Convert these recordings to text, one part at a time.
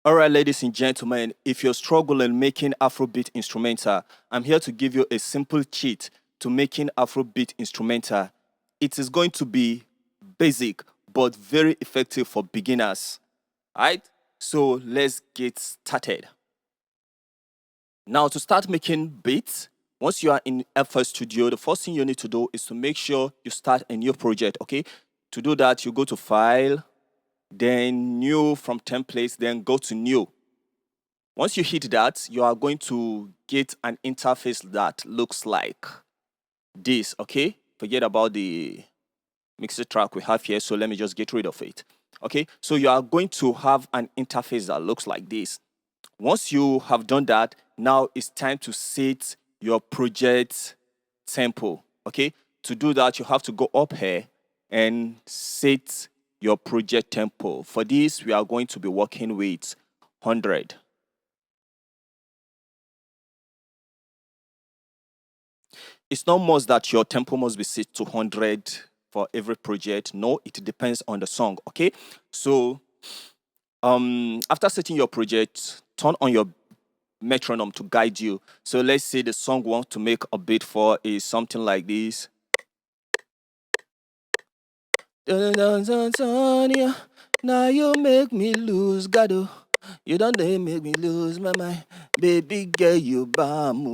All right, ladies and gentlemen, if you're struggling making Afrobeat instrumental, I'm here to give you a simple cheat to making Afrobeat instrumental. It is going to be basic but very effective for beginners. All right, so let's get started. Now, to start making beats, once you are in FL Studio, the first thing you need to do is to make sure you start a new project. Okay, to do that, you go to File, then New from Templates, then go to New. Once you hit that, you are going to get an interface that looks like this, okay? Forget about the mixer track we have here, so let me just get rid of it. Okay, so you are going to have an interface that looks like this. Once you have done that, now it's time to set your project tempo, okay? To do that, you have to go up here and set your project tempo. For this, we are going to be working with 100. It's not must that your tempo must be set to 100 for every project. No, it depends on the song. Okay, so after setting your project, turn on your metronome to guide you. So let's say the song we want to make a beat for is something like this. Now you make me lose God. You don't make me lose my mind. Baby girl, you bam.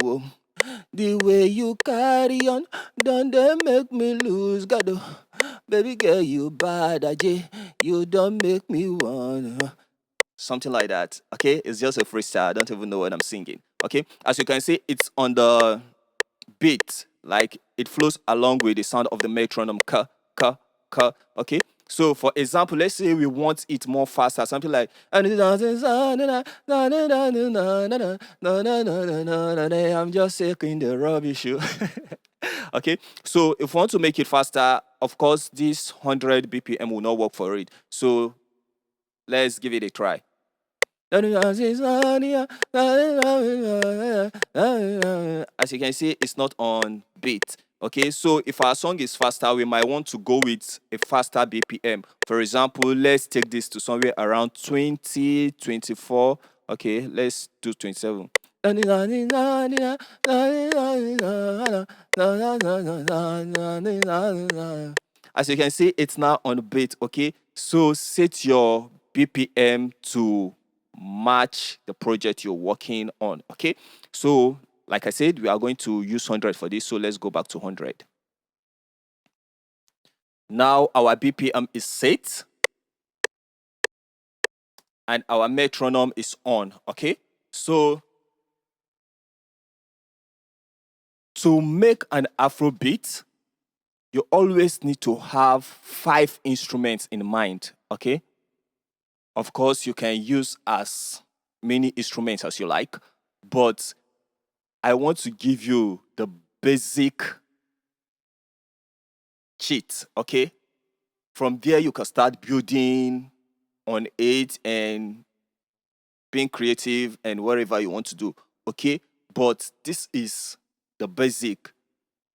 The way you carry on, don't they make me lose God. Baby girl, you bad, Ajay. You don't make me wanna. Something like that. Okay, it's just a freestyle. I don't even know what I'm singing. Okay, as you can see, it's on the beat, like it flows along with the sound of the metronome. Ka, ka, ka. Okay. So, for example, let's say we want it more faster, something like I'm just taking the rubbish. Okay, so if we want to make it faster, of course, this 100 BPM will not work for it. So let's give it a try. As you can see, it's not on beat. Okay, so if our song is faster, we might want to go with a faster BPM. For example, let's take this to somewhere around 20, 24. Okay, let's do 27. As you can see, it's now on beat. Okay, so set your BPM to match the project you're working on. Okay, so like I said, we are going to use 100 for this, so let's go back to 100. Now our BPM is set and our metronome is on. Okay, so to make an Afrobeat, you always need to have 5 instruments in mind. Okay, of course, you can use as many instruments as you like, but I want to give you the basic cheat, okay? From there, you can start building on it and being creative and whatever you want to do, okay? But this is the basic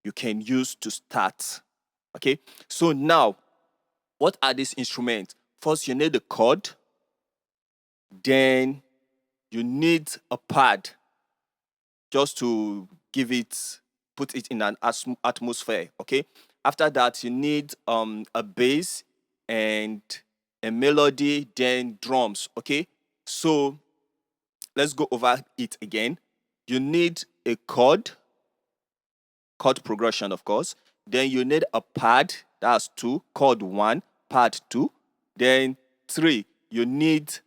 you can use to start, okay? So now, what are these instruments? First, you need the chord, then you need a pad just to put it in an atmosphere, okay? After that, you need a bass and a melody, then drums, okay? So let's go over it again. You need a chord progression, of course. Then you need a pad, that's 2, chord 1, pad 2. Then 3, you need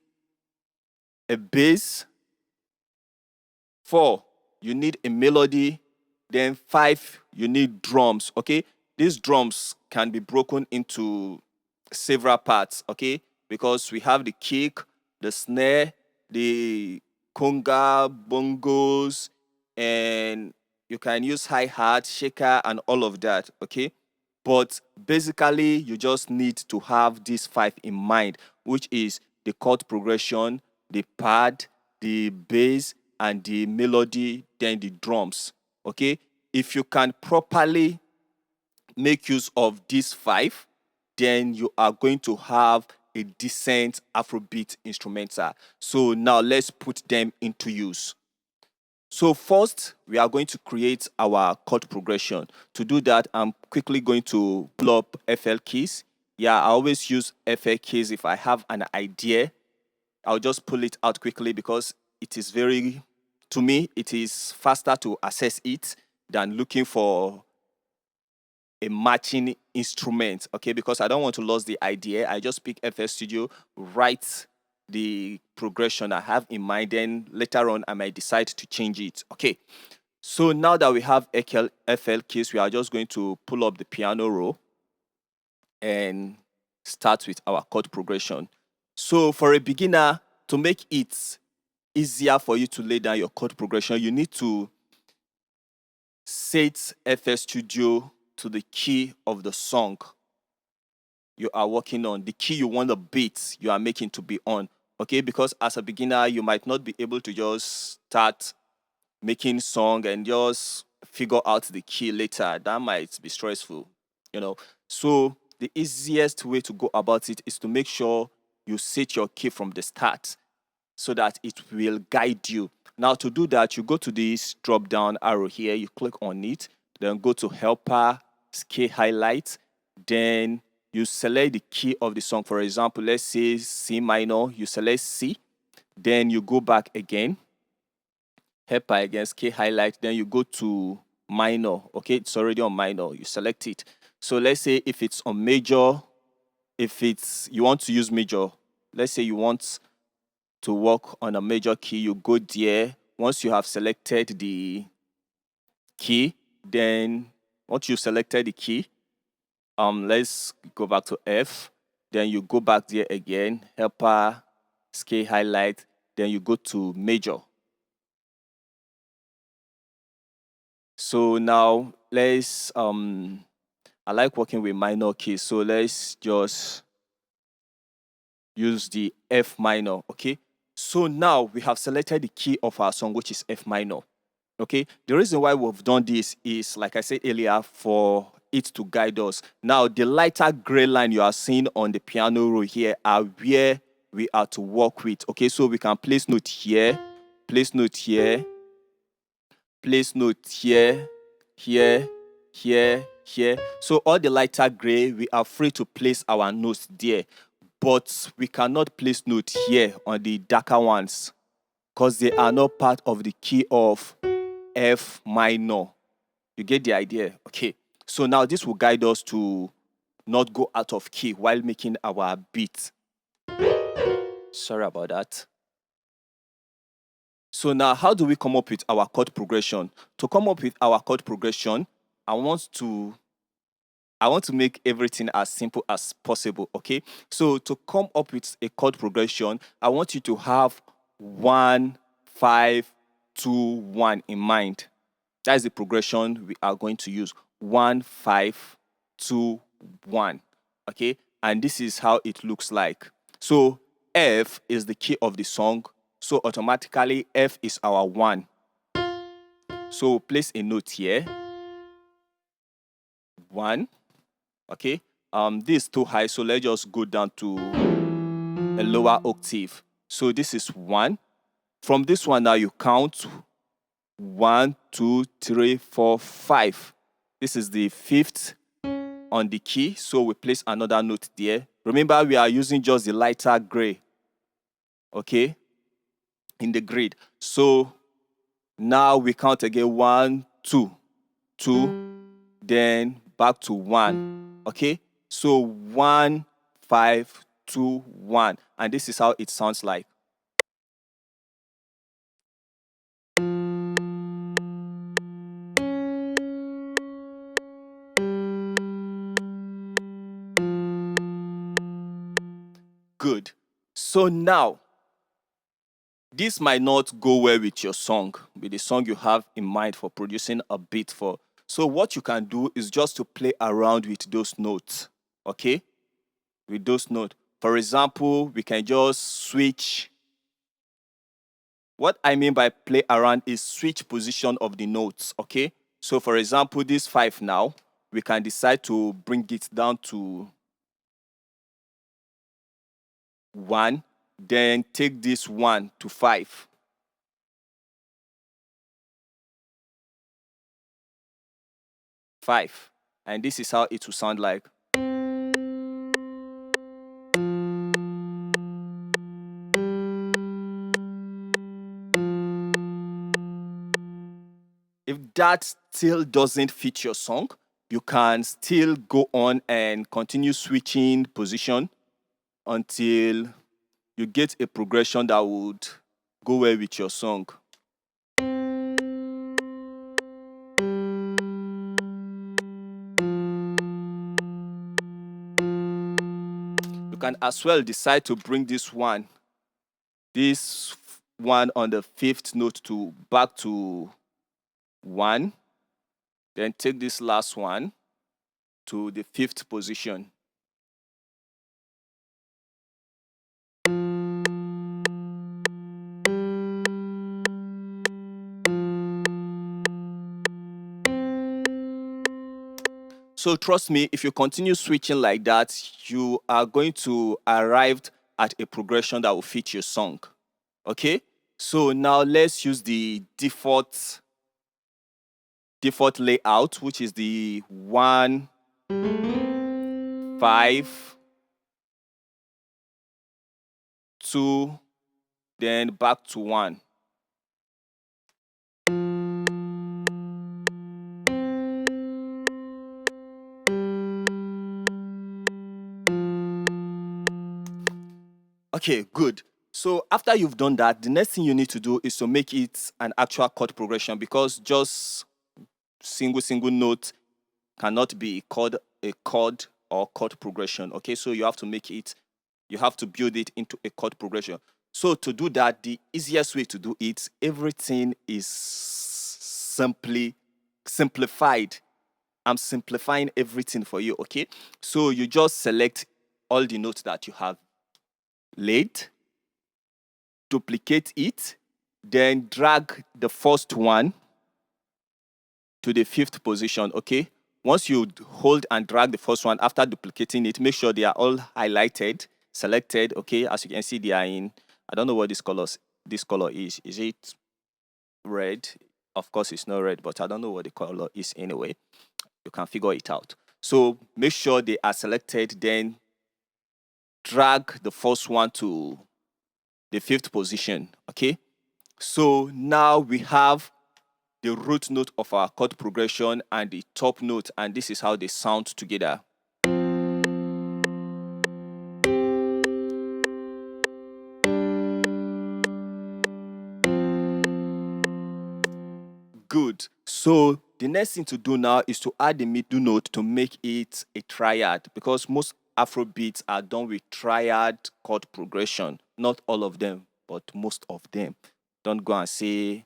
a bass. 4, you need a melody. Then 5, you need drums, okay? These drums can be broken into several parts, okay? Because we have the kick, the snare, the conga, bongos, and you can use hi-hat, shaker, and all of that, okay? But basically, you just need to have these 5 in mind, which is the chord progression, the pad, the bass, and the melody, then the drums. Okay? If you can properly make use of these 5, then you are going to have a decent Afrobeat instrumental. So now let's put them into use. So first, we are going to create our chord progression. To do that, I'm quickly going to pull up FL keys. Yeah, I always use FL keys if I have an idea. I'll just pull it out quickly because it is very, to me, it is faster to access it than looking for a matching instrument, okay? Because I don't want to lose the idea. I just pick FL Studio, write the progression I have in mind, then later on I might decide to change it, okay? So now that we have FL keys, we are just going to pull up the piano roll and start with our chord progression. So for a beginner, to make it easier for you to lay down your chord progression, you need to set FL Studio to the key of the song you are working on, the key you want the beat you are making to be on, okay? Because as a beginner, you might not be able to just start making song and just figure out the key later. That might be stressful, you know. So the easiest way to go about it is to make sure you set your key from the start so that it will guide you. Now to do that, you go to this drop down arrow here, you click on it, then go to helper, scale highlight, then you select the key of the song. For example, let's say C minor, you select C, then you go back again, helper again, scale highlight, then you go to minor, okay, it's already on minor, you select it. So let's say if it's on major, if it's, you want to use major, let's say you want to work on a major key, you go there. Once you have selected the key, then once you've selected the key, let's go back to F. Then you go back there again, helper, scale highlight, then you go to major. So now let's I like working with minor keys, so let's just use the F minor, okay? So now we have selected the key of our song, which is F minor. Okay, the reason why we've done this is, like I said earlier, for it to guide us. Now, the lighter gray line you are seeing on the piano roll here are where we are to work with. Okay, so we can place note here, place note here, place note here, here, here. So all the lighter gray, we are free to place our notes there, but we cannot place note here on the darker ones because they are not part of the key of F minor. You get the idea? Okay. So now this will guide us to not go out of key while making our beat. Sorry about that. So now how do we come up with our chord progression? To come up with our chord progression, I want to make everything as simple as possible, okay? So to come up with a chord progression, I want you to have 1, 5, 2, 1 in mind. That is the progression we are going to use. 1, 5, 2, 1. Okay? And this is how it looks like. So F is the key of the song. So automatically F is our 1. So place a note here. 1. Okay? This is too high, so let's just go down to a lower octave. So this is 1. From this one now you count 1, 2, 3, 4, 5. This is the 5th on the key, so we place another note there. Remember, we are using just the lighter gray, okay, in the grid. So now we count again 1, 2, 2, then back to 1, okay? So 1, 5, 2, 1, and this is how it sounds like. Good. So now, this might not go well with your song, with the song you have in mind for producing a beat for. So what you can do is just to play around with those notes, okay? With those notes. For example, we can just switch. What I mean by play around is switch position of the notes, okay? So for example, this 5 now, we can decide to bring it down to 1, then take this 1 to 5. And this is how it will sound like. If that still doesn't fit your song, you can still go on and continue switching position until you get a progression that would go well with your song. You can as well decide to bring this one on the 5th note to back to 1, then take this last one to the 5th position. So trust me, if you continue switching like that, you are going to arrive at a progression that will fit your song. Okay? So now let's use the default layout, which is the 1, 5, 2, then back to 1. Okay, good. So after you've done that, the next thing you need to do is to make it an actual chord progression, because just single note cannot be called a chord or chord progression. Okay, so you have to build it into a chord progression. So to do that, the easiest way to do it, everything is simplified. I'm simplifying everything for you, okay? So you just select all the notes that you have laid, duplicate it, then drag the first one to the 5th position, okay? Once you hold and drag the first one after duplicating it, make sure they are all highlighted, selected, okay? As you can see, they are in, I don't know what this color is. Is it red? Of course, it's not red, but I don't know what the color is anyway. You can figure it out. So make sure they are selected, then drag the first one to the 5th position, okay? So now we have the root note of our chord progression and the top note, and this is how they sound together. Good. So the next thing to do now is to add the middle note to make it a triad, because most afrobeats are done with triad chord progression. Not all of them, but most of them. Don't go and say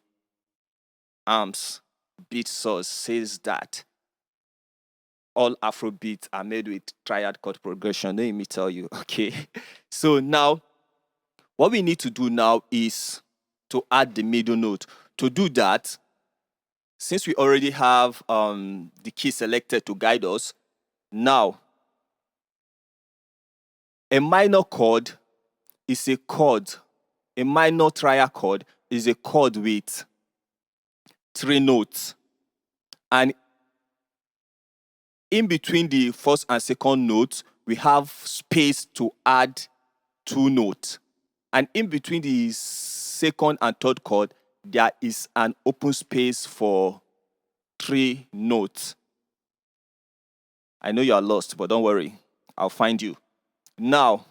Arms Beat Source says that all afrobeats are made with triad chord progression. Let me tell you, okay? So now what we need to do now is to add the middle note. To do that, since we already have the key selected to guide us, now a minor chord is a chord. A minor triad chord is a chord with 3 notes. And in between the first and second notes, we have space to add 2 notes. And in between the second and third chord, there is an open space for 3 notes. I know you are lost, but don't worry. I'll find you. Now,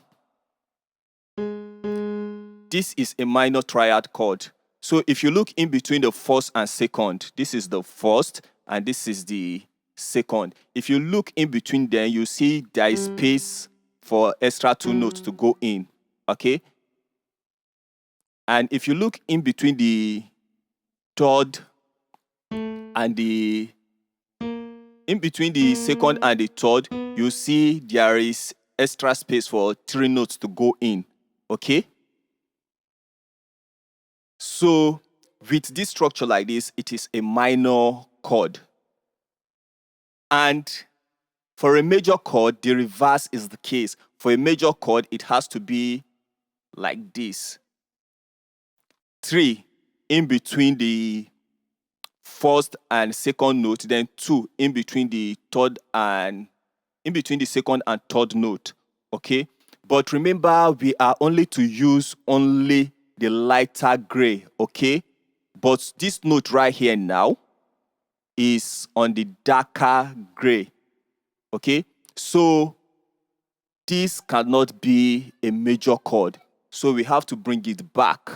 this is a minor triad chord. So if you look in between the first and second, this is the first and this is the second. If you look in between them, you see there is space for extra 2 notes to go in. Okay? And if you look in between the third and in between the second and the third, you see there is extra space for 3 notes to go in. Okay? So with this structure like this, it is a minor chord. And for a major chord, the reverse is the case. For a major chord, it has to be like this. 3 in between the first and second note, then 2 in between the second and third note. Okay, but remember, we are only to use only the lighter gray. Okay, but this note right here now is on the darker gray. Okay, so this cannot be a major chord, so we have to bring it back.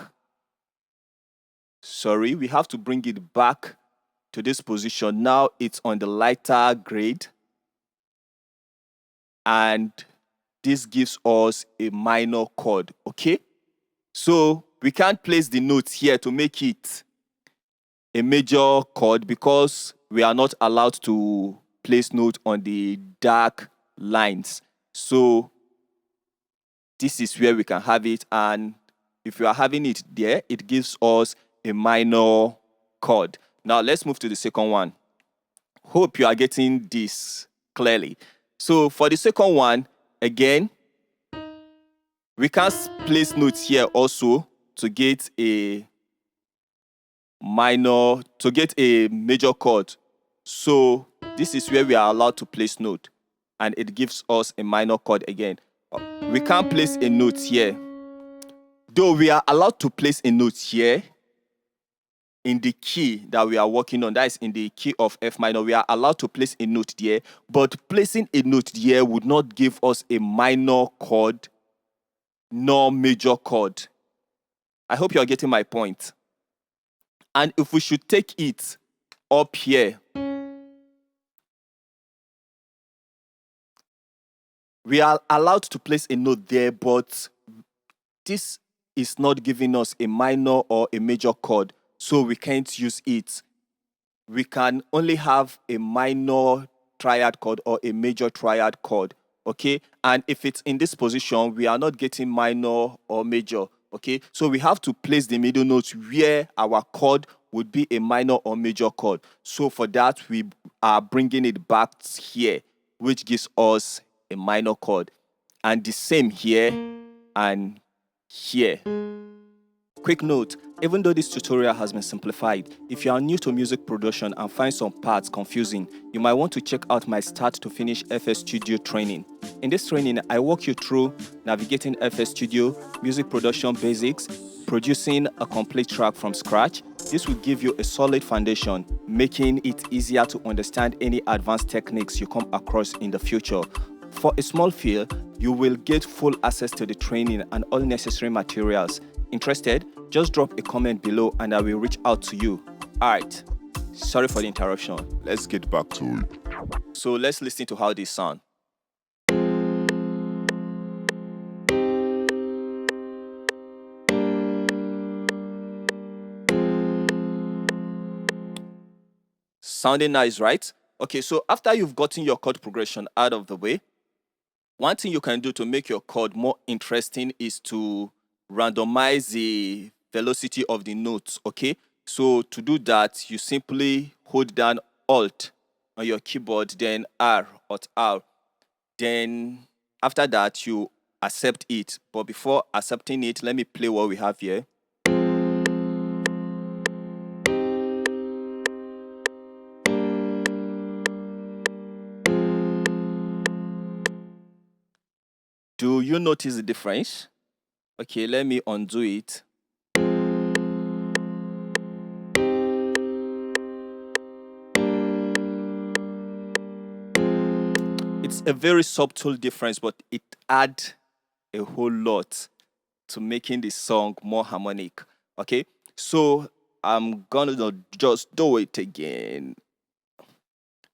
We have to bring it back to this position. Now it's on the lighter grade, and this gives us a minor chord. Okay, so we can't place the notes here to make it a major chord because we are not allowed to place note on the dark lines. So this is where we can have it, and if we are having it there, it gives us a minor chord. Now let's move to the second one. Hope you are getting this clearly. So for the second one, again, we can place notes here also to get a major chord. So this is where we are allowed to place note, and it gives us a minor chord again. We can't place a note here, though we are allowed to place a note here in the key that we are working on. That is in the key of F minor. We are allowed to place a note there, but placing a note there would not give us a minor chord nor major chord. I hope you are getting my point. And if we should take it up here, we are allowed to place a note there, but this is not giving us a minor or a major chord, so we can't use it. We can only have a minor triad chord or a major triad chord. Okay, and if it's in this position, we are not getting minor or major. Okay, so we have to place the middle notes where our chord would be a minor or major chord. So for that, we are bringing it back here, which gives us a minor chord. And the same here and here. Quick note, even though this tutorial has been simplified, if you are new to music production and find some parts confusing, you might want to check out my Start to Finish FS Studio training. In this training, I walk you through navigating FS Studio, music production basics, producing a complete track from scratch. This will give you a solid foundation, making it easier to understand any advanced techniques you come across in the future. For a small fee, you will get full access to the training and all necessary materials. Interested? Just drop a comment below and I will reach out to you. Alright, sorry for the interruption. Let's get back to it. So let's listen to how they sound. Sounding nice, right? Okay, so after you've gotten your chord progression out of the way, one thing you can do to make your chord more interesting is to randomize the velocity of the notes. Okay, so to do that, you simply hold down Alt on your keyboard, then R, Alt R. Then after that, you accept it. But before accepting it, let me play what we have here. Do you notice the difference? Okay, let me undo it. It's a very subtle difference, but it adds a whole lot to making the song more harmonic. Okay, so I'm gonna just do it again.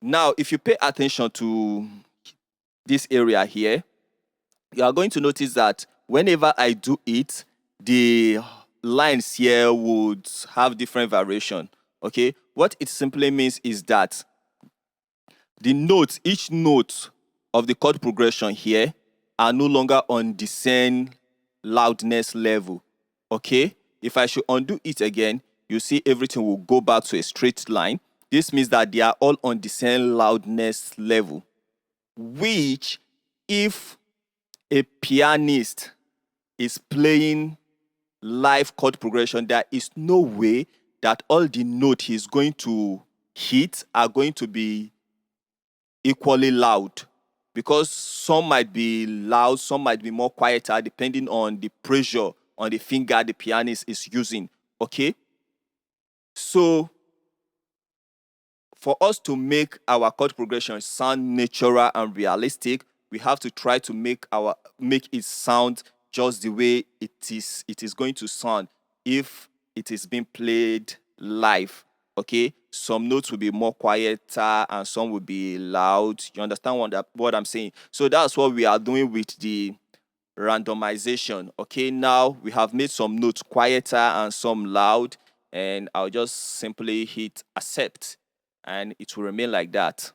Now, if you pay attention to this area here, you are going to notice that whenever I do it, the lines here would have different variation. Okay, what it simply means is that the notes, each note of the chord progression here are no longer on the same loudness level. Okay, if I should undo it again, you see everything will go back to a straight line. This means that they are all on the same loudness level, which if a pianist is playing live chord progression, there is no way that all the notes he's going to hit are going to be equally loud, because some might be loud, some might be more quieter, depending on the pressure on the finger the pianist is using. Okay, so for us to make our chord progression sound natural and realistic, we have to try to make it sound just the way it is going to sound if it is being played live. Okay, some notes will be more quieter and some will be loud. You understand what I'm saying? So that's what we are doing with the randomization. Okay, now we have made some notes quieter and some loud, and I'll just simply hit accept and it will remain like that.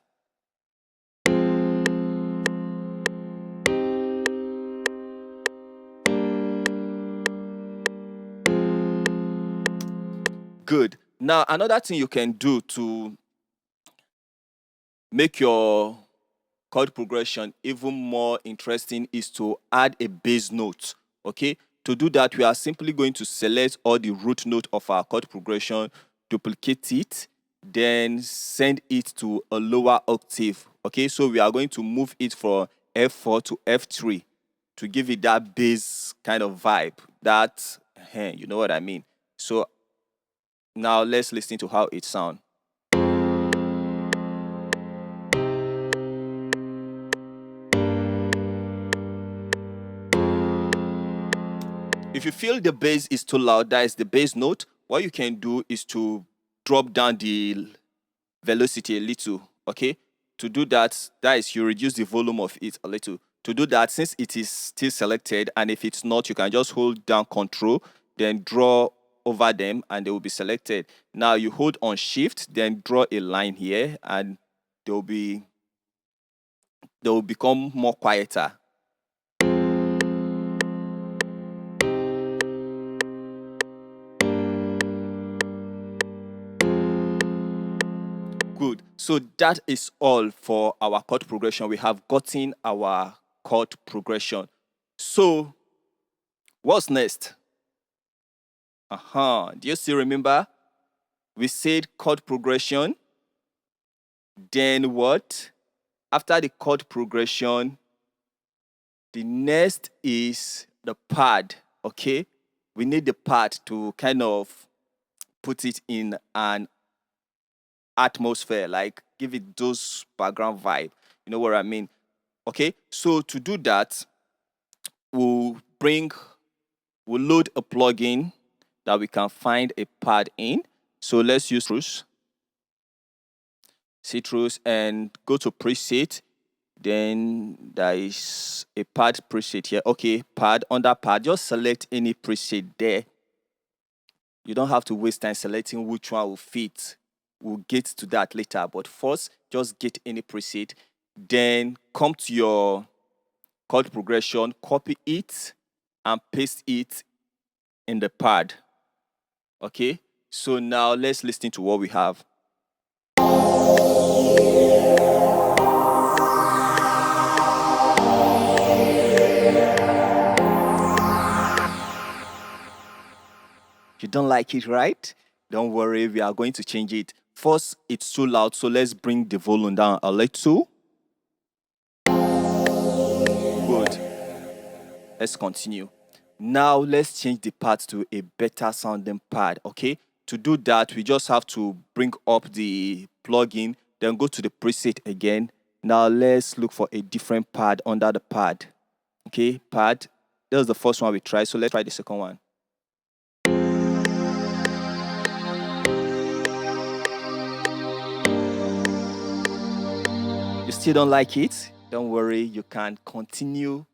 Good. Now, another thing you can do to make your chord progression even more interesting is to add a bass note. Okay, to do that, we are simply going to select all the root note of our chord progression, duplicate it, then send it to a lower octave. Okay, so we are going to move it from F4 to F3 to give it that bass kind of vibe. That, you know what I mean. So now let's listen to how it sounds. If you feel the bass is too loud, that is the bass note, what you can do is to drop down the velocity a little. Okay, to do that, you reduce the volume of it a little. To do that, since it is still selected, and if it's not, you can just hold down Control, then draw over them and they will be selected. Now you hold on Shift, then draw a line here, and they will become more quieter. Good. So that is all for our chord progression. We have gotten our chord progression. So what's next? Do you still remember? We said chord progression. Then what? After the chord progression, the next is the pad. Okay? We need the pad to kind of put it in an atmosphere, like give it those background vibe. You know what I mean? Okay, so to do that, we'll load a plugin that we can find a pad in. So let's use Citrus and go to preset. Then there is a pad preset here. Okay, pad, under pad, just select any preset there. You don't have to waste time selecting which one will fit. We'll get to that later, but first just get any preset, then come to your chord progression, copy it and paste it in the pad. Okay, so now let's listen to what we have. You don't like it, right? Don't worry, we are going to change it. First, it's too loud, so let's bring the volume down a little. Good. Let's continue. Now let's change the pad to a better sounding pad. Okay, to do that, we just have to bring up the plugin, then go to the preset again. Now let's look for a different pad under the pad. Okay, pad. That was the first one we tried, so let's try the second one. You still don't like it? Don't worry, you can continue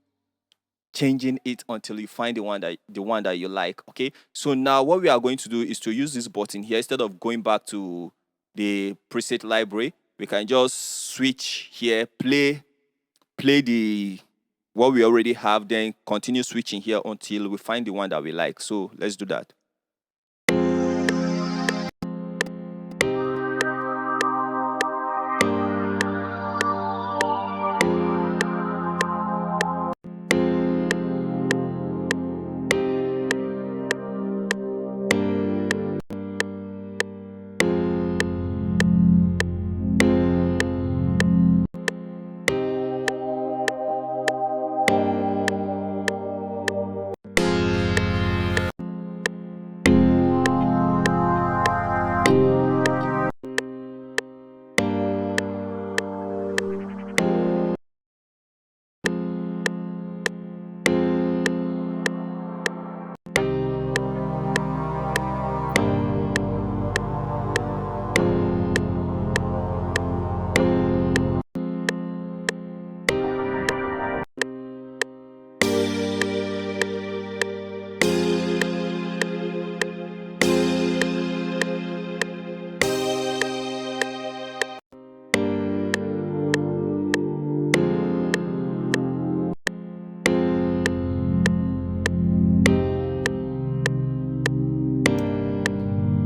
changing it until you find the one that you like. Okay, so now what we are going to do is to use this button here. Instead of going back to the preset library, we can just switch here, play the what we already have, then continue switching here until we find the one that we like. So let's do that.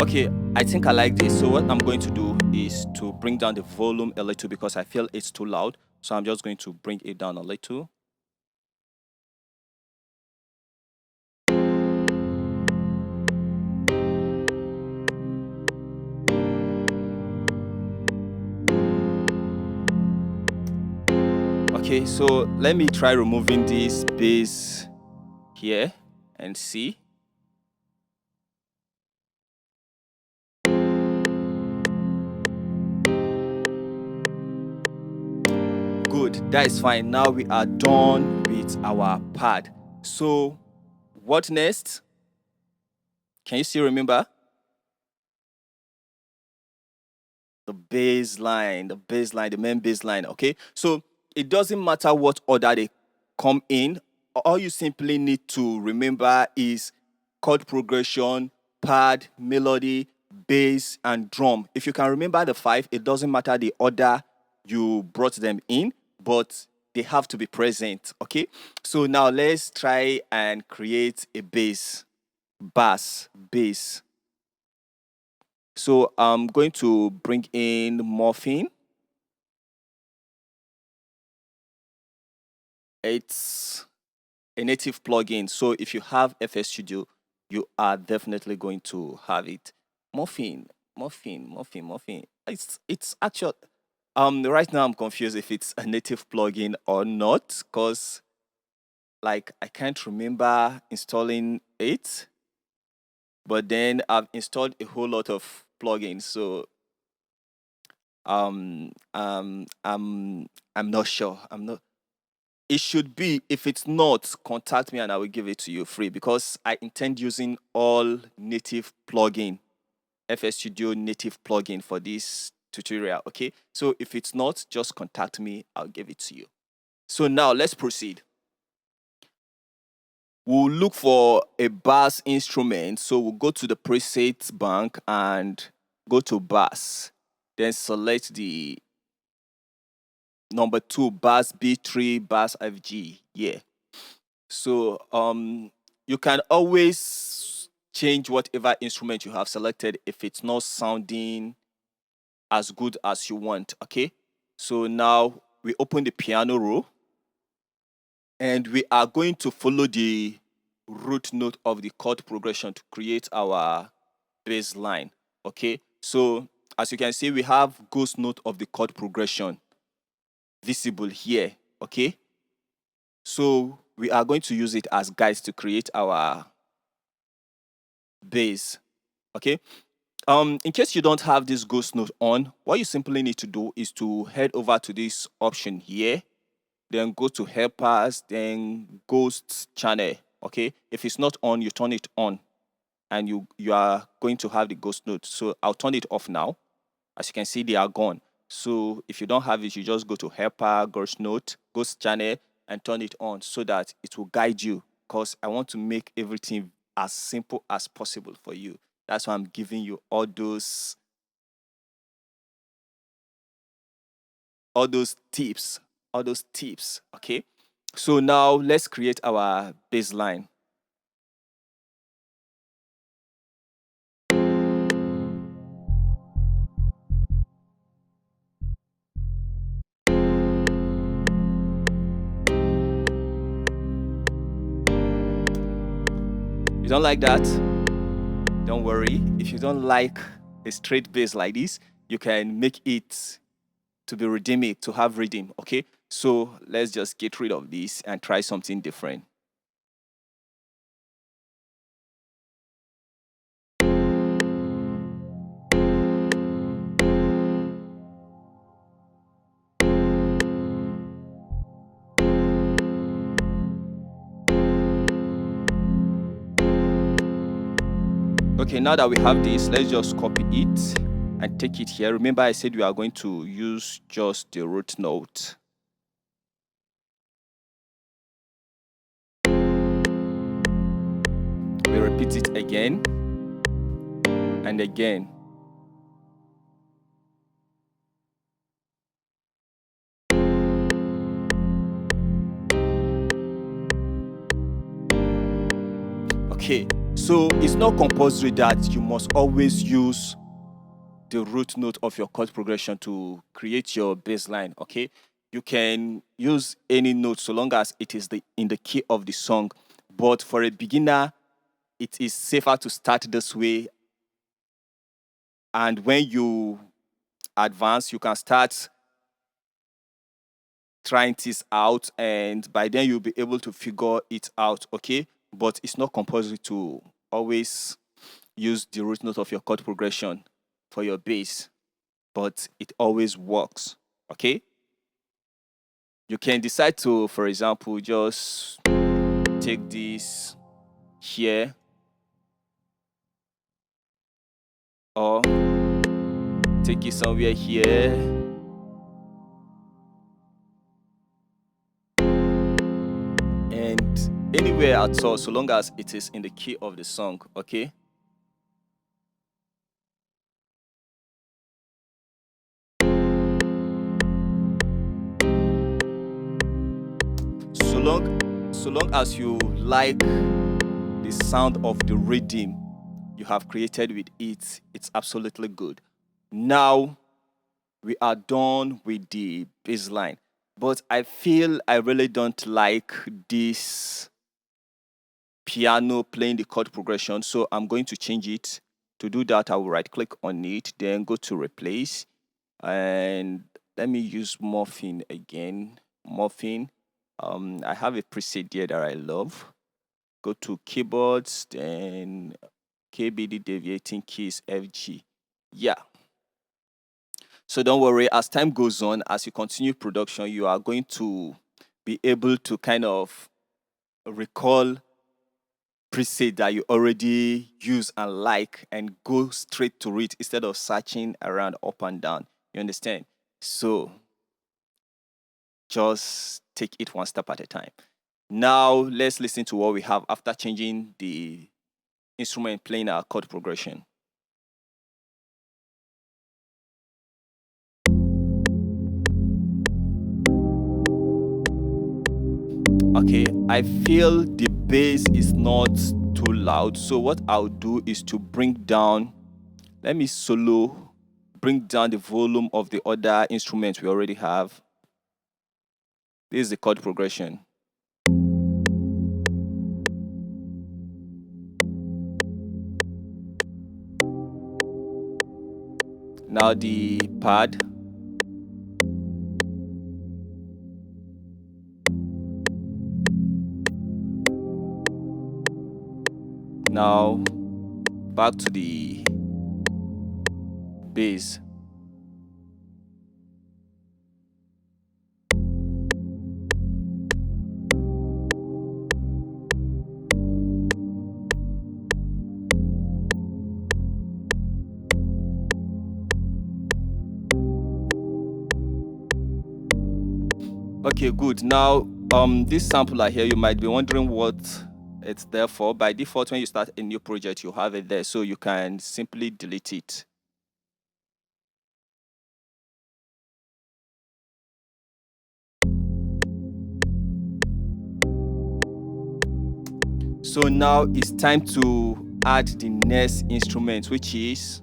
Okay, I think I like this. So what I'm going to do is to bring down the volume a little because I feel it's too loud. So I'm just going to bring it down a little. Okay, so let me try removing this bass here and see. Good, that is fine. Now we are done with our pad. So what next? Can you still remember? The main bass line. Okay, so it doesn't matter what order they come in. All you simply need to remember is chord progression, pad, melody, bass, and drum. If you can remember the five, it doesn't matter the order you brought them in, but they have to be present. Okay, so now let's try and create a bass. So I'm going to bring in morphine. It's a native plugin. So if you have FS Studio, you are definitely going to have it. Morphine. It's actual. Right now I'm confused if it's a native plugin or not, because like I can't remember installing it. But then I've installed a whole lot of plugins, so um um I'm I'm not sure. I'm not. It should be. If it's not, contact me and I will give it to you free because I intend using all native plugin, FS Studio native plugin for this tutorial. Okay, so if it's not, just contact me. I'll give it to you. So now let's proceed. We'll look for a bass instrument. So we'll go to the presets bank and go to bass. Then select the number 2 bass B3 bass FG. Yeah. So you can always change whatever instrument you have selected if it's not sounding as good as you want. Okay. So now we open the piano roll and we are going to follow the root note of the chord progression to create our bass line. Okay. So as you can see, we have ghost note of the chord progression visible here. Okay. So we are going to use it as guides to create our bass. Okay. In case you don't have this ghost note on, what you simply need to do is to head over to this option here, then go to helpers, then ghost channel. Okay. If it's not on, you turn it on and you are going to have the ghost note. So I'll turn it off now. As you can see, they are gone. So if you don't have it, you just go to helper, ghost note, ghost channel, and turn it on so that it will guide you. Because I want to make everything as simple as possible for you. That's why I'm giving you all those tips. Okay. So now let's create our bass line. You don't like that? Don't worry. If you don't like a straight bass like this, you can make it to be rhythmic, to have rhythm. Okay. So let's just get rid of this and try something different. Okay, now that we have this, let's just copy it and take it here. Remember, I said we are going to use just the root note. We repeat it again and again. Okay, So it's not compulsory that you must always use the root note of your chord progression to create your bass line. Okay, you can use any note so long as it is in the key of the song. But for a beginner, it is safer to start this way. And when you advance, you can start trying this out, and by then you'll be able to figure it out. Okay, but it's not compulsory to always use the root note of your chord progression for your bass, but it always works. Okay, you can decide to, for example, just take this here, or take it somewhere here, and anywhere at all, so long as it is in the key of the song. Okay, so long as you like the sound of the rhythm you have created with it, it's absolutely good. Now we are done with the bass line, but I feel I really don't like this piano playing the chord progression, so I'm going to change it. To do that, I will right click on it, then go to replace, and let me use morphine again. Morphine. I have a preset here that I love. Go to keyboards, then KBD deviating keys FG. Yeah. So don't worry, as time goes on, as you continue production, you are going to be able to kind of recall preset that you already use and like and go straight to it instead of searching around up and down. You understand? So just take it one step at a time. Now let's listen to what we have after changing the instrument playing our chord progression. Okay, I feel the bass is not too loud. So what I'll do is to bring down, let me solo, bring down the volume of the other instruments we already have. This is the chord progression. Now the pad. Now back to the bass. Okay, good. Now, this sampler here, you might be wondering what it's there for. By default, when you start a new project, you have it there, so you can simply delete it. So now it's time to add the next instrument, which is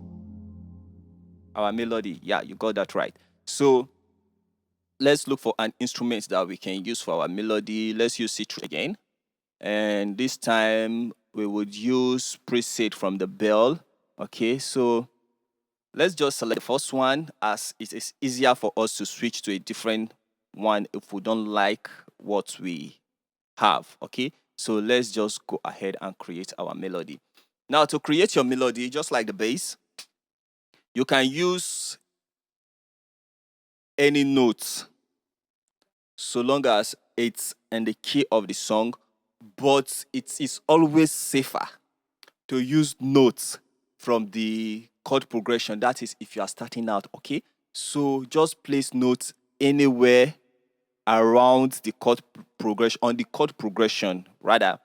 our melody. Yeah, you got that right. So let's look for an instrument that we can use for our melody. Let's use C3 again. And this time we would use preset from the bell. Okay, so let's just select the first one, as it is easier for us to switch to a different one if we don't like what we have. Okay, so let's just go ahead and create our melody. Now, to create your melody, just like the bass, you can use any notes so long as it's in the key of the song, but it is always safer to use notes from the chord progression. That is if you are starting out. Okay, so just place notes anywhere around the chord progression, on the chord progression rather,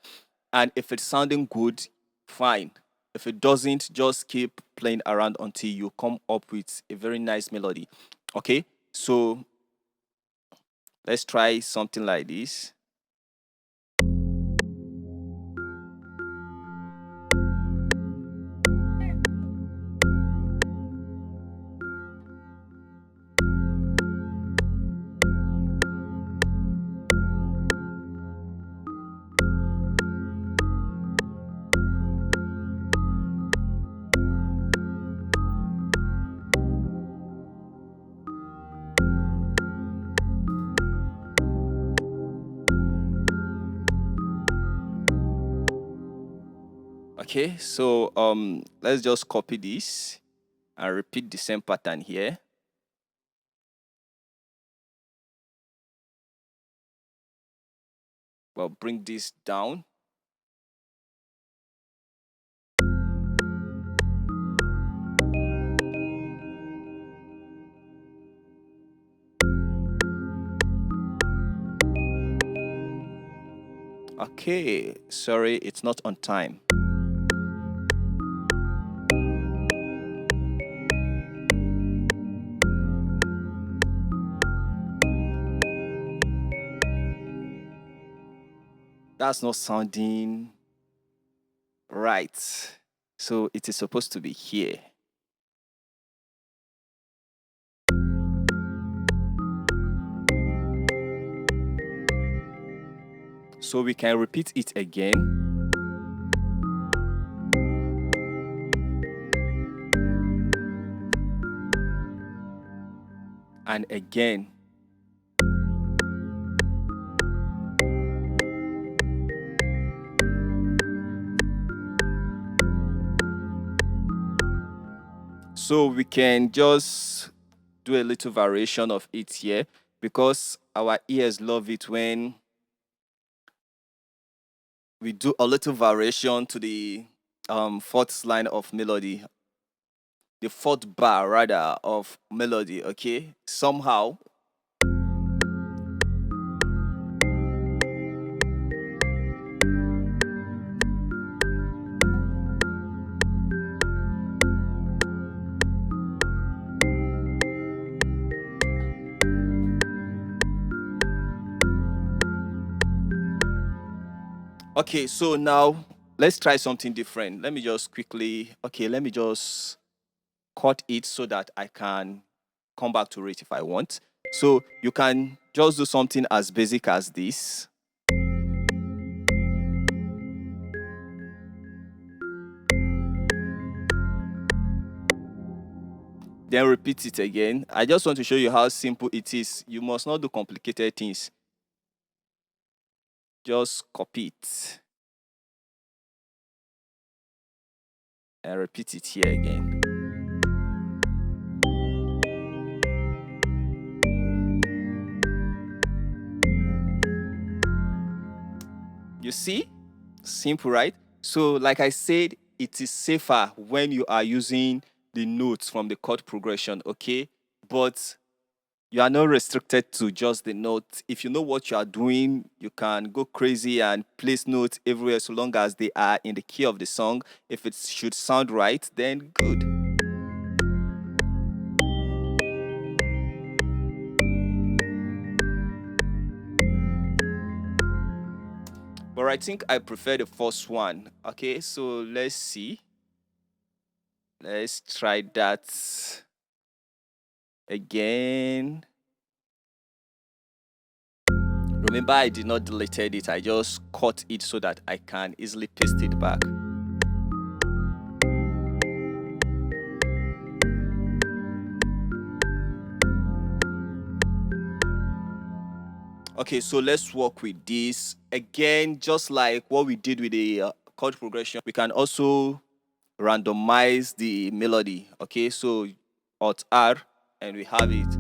and if it's sounding good, fine. If it doesn't, just keep playing around until you come up with a very nice melody. Okay, so let's try something like this. Okay, so let's just copy this and repeat the same pattern here. Well, bring this down. Okay, sorry, it's not on time. That's not sounding right. So it is supposed to be here. So we can repeat it again. And again. So we can just do a little variation of it here because our ears love it when we do a little variation to the fourth line of melody, the fourth bar rather of melody, okay? Somehow. Okay, so now let's try something different. Let me just quickly, okay, let me just cut it so that I can come back to it if I want. So you can just do something as basic as this. Then repeat it again. I just want to show you how simple it is. You must not do complicated things. Just copy it and repeat it here again. You see? Simple, right? So, like I said, it is safer when you are using the notes from the chord progression, okay? But you are not restricted to just the notes. If you know what you are doing, you can go crazy and place notes everywhere so long as they are in the key of the song. If it should sound right, then good. But I think I prefer the first one. Okay, so let's see. Let's try that again. Remember, I did not deleted it. I just cut it so that I can easily paste it back. Okay, so let's work with this. Again, just like what we did with the chord progression, we can also randomize the melody. Okay, so Alt R and we have it.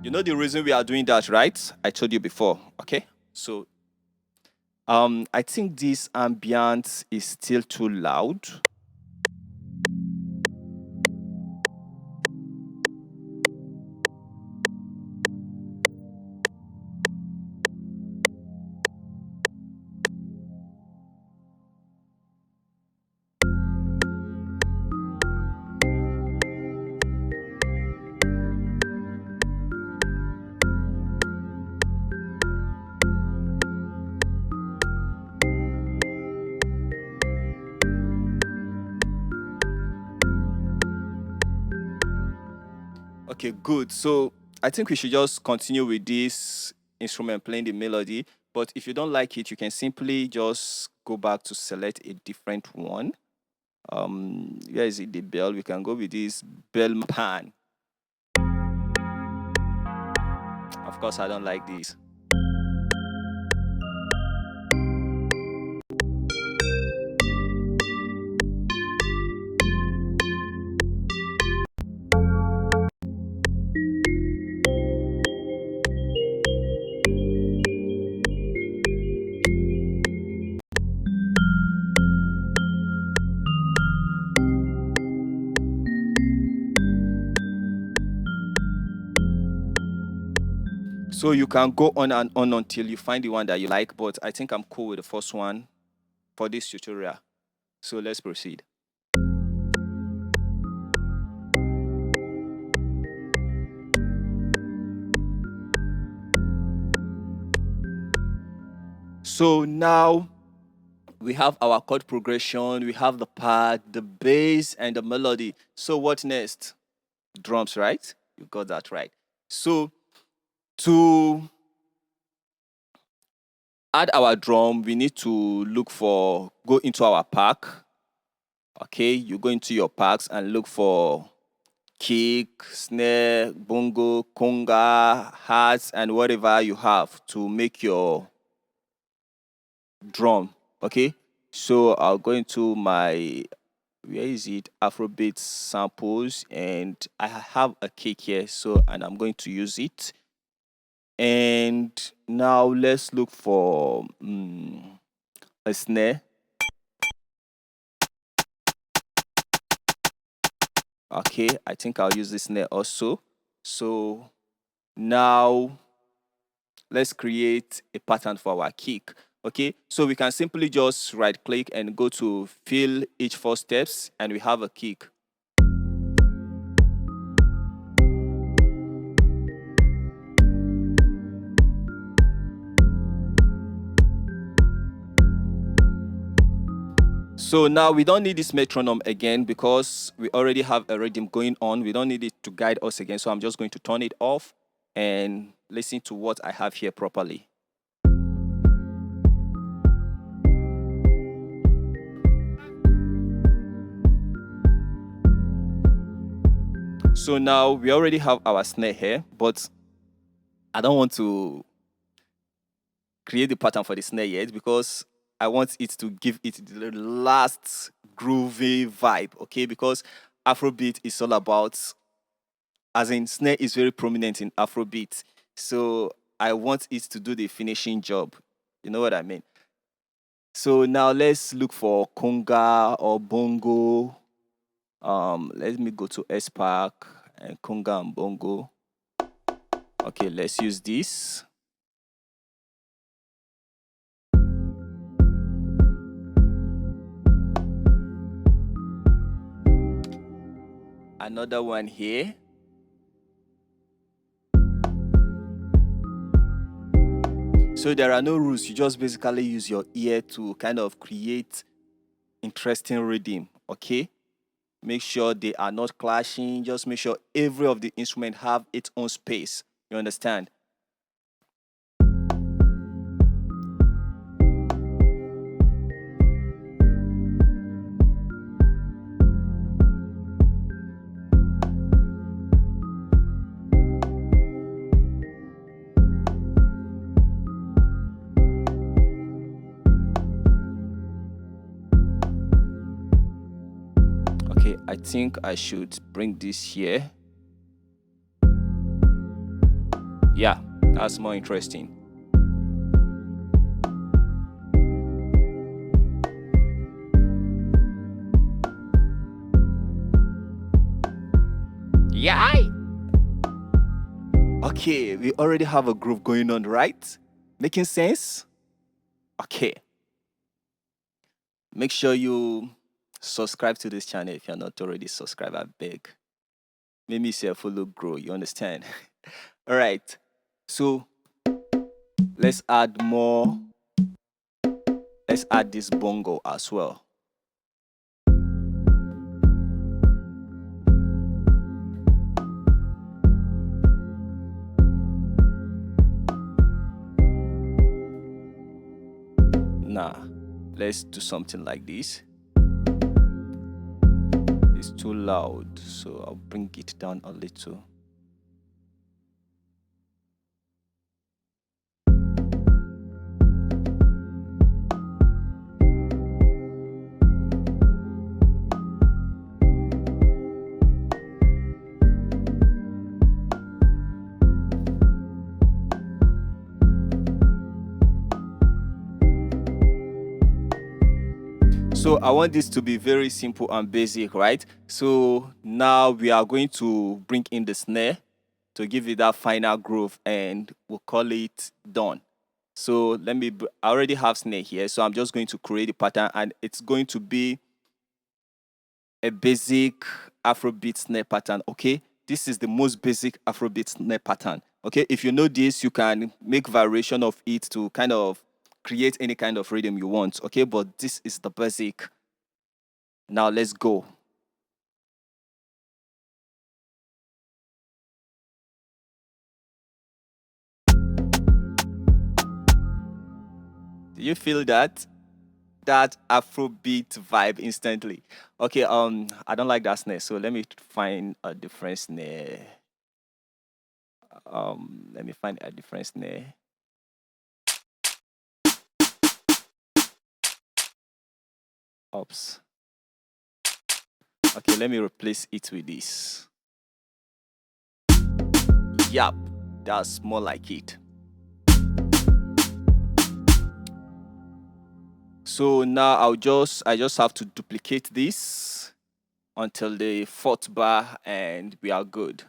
You know the reason we are doing that, right? I told you before. Okay, so I think this ambient is still too loud. Okay, good. So I think we should just continue with this instrument playing the melody. But if you don't like it, you can simply just go back to select a different one. Where is it? The bell. We can go with this bell pan. Of course, I don't like this. So you can go on and on until you find the one that you like, but I think I'm cool with the first one for this tutorial. So let's proceed. So now we have our chord progression, we have the pad, the bass, and the melody. So what next? Drums, right? You got that right. So to add our drum, we need to go into our pack. Okay, you go into your packs and look for kick, snare, bongo, conga, hats, and whatever you have to make your drum. Okay, so I'll go into my, where is it, afrobeat samples, and I have a kick here, so, and I'm going to use it. And now let's look for a snare. Okay, I think I'll use this snare also. So now let's create a pattern for our kick. Okay, so we can simply just right click and go to fill each 4 steps, and we have a kick. So now we don't need this metronome again because we already have a rhythm going on. We don't need it to guide us again. So I'm just going to turn it off and listen to what I have here properly. So now we already have our snare here, but I don't want to create the pattern for the snare yet because I want it to give it the last groovy vibe, okay? Because Afrobeat is all about, as in snare is very prominent in Afrobeat. So I want it to do the finishing job. You know what I mean? So now let's look for conga or bongo. Let me go to S Park and conga and bongo. Okay, let's use this. Another one here. So there are no rules. You just basically use your ear to kind of create interesting rhythm, okay? Make sure they are not clashing. Just make sure every of the instrument have its own space. You understand? Okay, I think I should bring this here. Yeah, that's more interesting. Yeah. Okay, we already have a groove going on, right? Making sense? Okay. Make sure you subscribe to this channel if you're not already subscribed. I beg. Make me say a follow grow. You understand? All right. So let's add more. Let's add this bongo as well. Nah, let's do something like this. It's too loud, so I'll bring it down a little. So I want this to be very simple and basic, right? So now we are going to bring in the snare to give it that final groove, and we'll call it done. So I already have snare here, so I'm just going to create a pattern, and it's going to be a basic afrobeat snare pattern. Okay, this is the most basic afrobeat snare pattern. Okay, if you know this, you can make variation of it to kind of create any kind of rhythm you want. Okay, but this is the basic. Now let's go. Do you feel that afrobeat vibe instantly? Okay, I don't like that snare, so let me find a different snare. Let me find a different snare. Oops. Okay, let me replace it with this. Yup, that's more like it. So now I just have to duplicate this until the fourth bar, and we are good.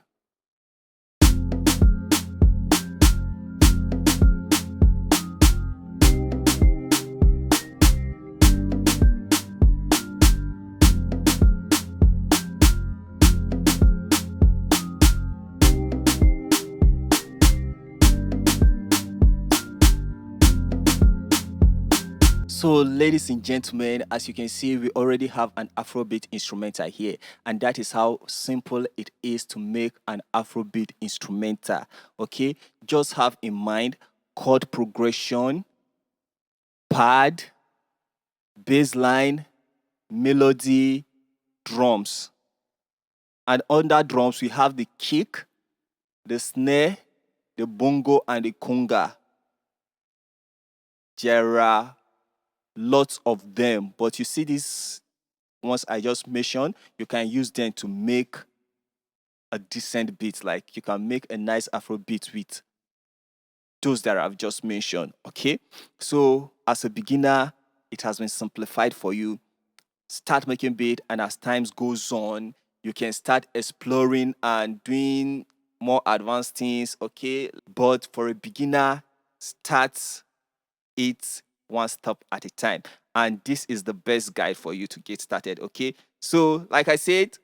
So, ladies and gentlemen, as you can see, we already have an Afrobeat instrumental here, and that is how simple it is to make an Afrobeat instrumental. Okay, just have in mind chord progression, pad, bassline, melody, drums, and under drums we have the kick, the snare, the bongo, and the conga. There are lots of them, but you see these ones I just mentioned, you can use them to make a decent beat. Like you can make a nice Afro beat with those that I've just mentioned. Okay, so as a beginner, it has been simplified for you. Start making beat, and as times goes on, you can start exploring and doing more advanced things. Okay, but for a beginner, start it one step at a time, and this is the best guide for you to get started. Okay, so like I said,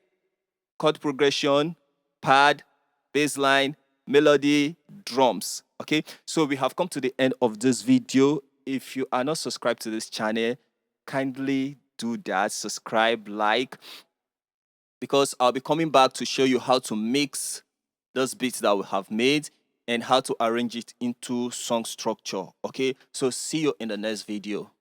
chord progression, pad, bassline, melody, drums. Okay, so we have come to the end of this video. If you are not subscribed to this channel, kindly do that. Subscribe, like, because I'll be coming back to show you how to mix those beats that we have made and how to arrange it into song structure. Okay, so see you in the next video.